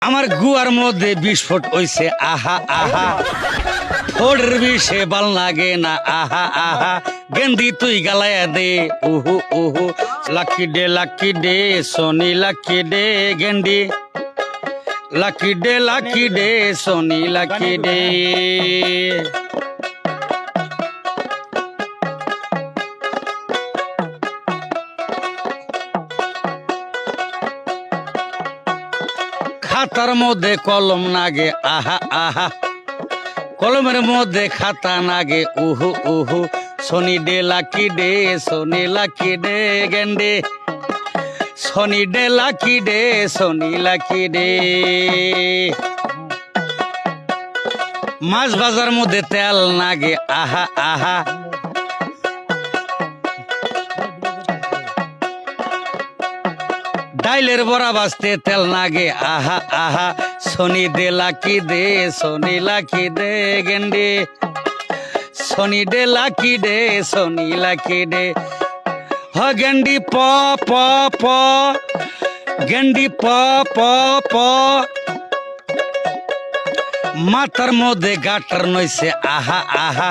আমার গুয়ার মধ্যে বিস্ফোট হইছে আহা আহা ফোড়ের বিষে বাল লাগে না আহা আহা গেন্দি তুই গালায়া দে উহু উহু লাকি ডে সোনি লাকি ডে গেন্দি লাকি ডে সোনি লাকি ডে খাতার মধ্যে কলম নাগে আহা আহা কলমের মধ্যে খাতা নাগে উহু উহু সোনি লাকি ডে গেন্ডে সোনি লাকি ডে মাছ বাজার মধ্যে তেল নাগে আহা আহা ডাইলের বড়া বাজতে তেল নাগে আহা আহা সোনি লাকি দে গেন্ডে সোনি লাকি ডে হ গেন্ডি প প প গেন্ডি প প প মাথার মধ্যে গাটার নইছে আহা আহা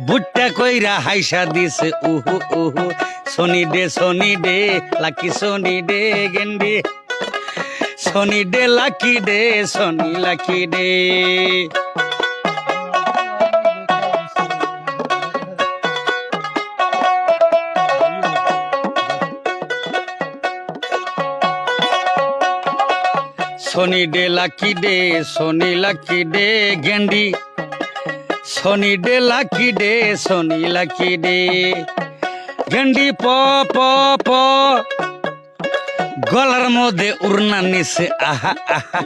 বুট্টা কইরা হাইসা দিছে উহু উহু সোনি ডে লাকি সোনি ডে গেন্ডি সোনি লাকি ডে সোনি লাকি ডে গেন্ডি সোনি লাকি ডে গেন্ডি প প প গলার মধ্যে উড়না নিছে আহা আহা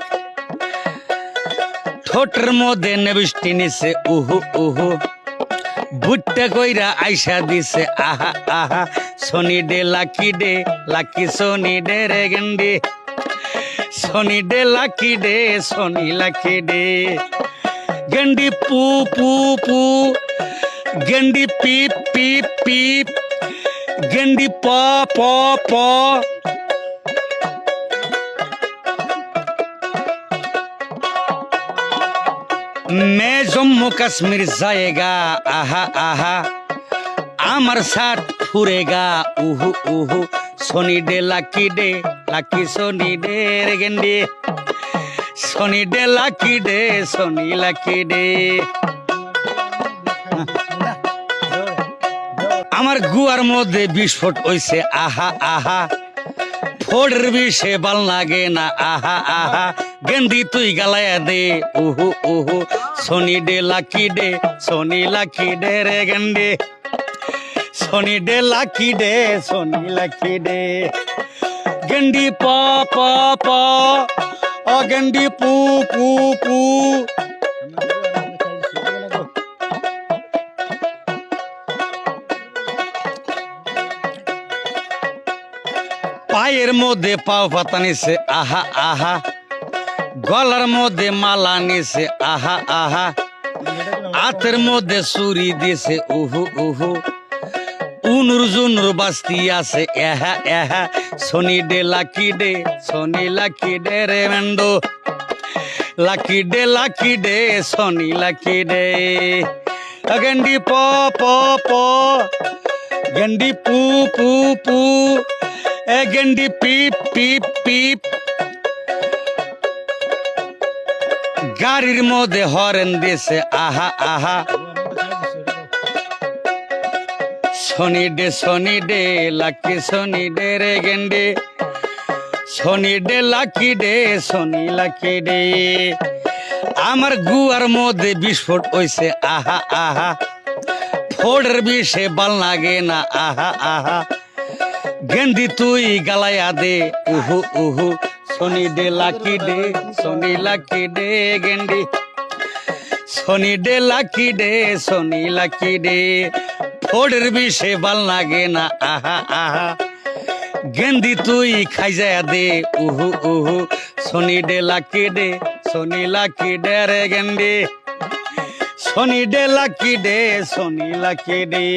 ঠোঁটের মধ্যে নেবিষ্টি নিছে উহু উহু বুট্টা কইরা আইসা দিছে আহা আহা সোনি লাকি সোনি ডে রে গেন্ডি সোনি লাকি ডে গেন্ডি পু পু পু গেন্ডি পিপ পিপ পিপ গেন্ডি প প প मैं जम्मू कश्मीर जाएगा आहा आहा आमर साथ फुरेगा उहु उहु सोनी लाकी सोनी डे रे गेंडे सोनी लाकी डे আমার গুয়ার মধ্যে বিস্ফোট হইছে আহা আহা ফোড়ের বিষে বাল লাগে না আহা আহা গেন্দি তুই গালায়া দে উহু উহু সোনি লাকি ডে রে গেন্ডে সোনি লাকি ডে গেন্ডি প প প ও গেন্ডি পু পু পু পায়ের মধ্যে পাও পাতা নিছে আহা আহা গলার মধ্যে মালা নিছে আহা আহা হাতের মধ্যে ছুরি দিছে উহু উহু উনুর জুনুর বাস্তি আছে এহা এহা সোনি লাকি ডে রে মেন্ডো লাকি ডে সোনি লাকি ডে গেন্ডি প প প গেন্ডি পু পু পু এ গেন্ডি পিপ পিপ পিপ গাড়ির মধ্যে হরেন দিছে আহা আহা সোনি ডে লাকি সোনি ডে রে গেন্ডে সোনি লাকি ডে আমার গুয়ার মধ্যে বিস্ফোট হইছে আহা আহা ফোড়ের বিষে বাল লাগে না আহা আহা গেন্দি তুই গালায়া দে উহু উহু সোনি লাকি ডে গেন্ডি সোনি লাকি ডে ফোড়ের বিষে বাল লাগে না আহা আহা গেন্দি তুই খাইজা দে উহু উহু সোনি লাকি ডে রে গেন্ডি সোনি লাকি ডে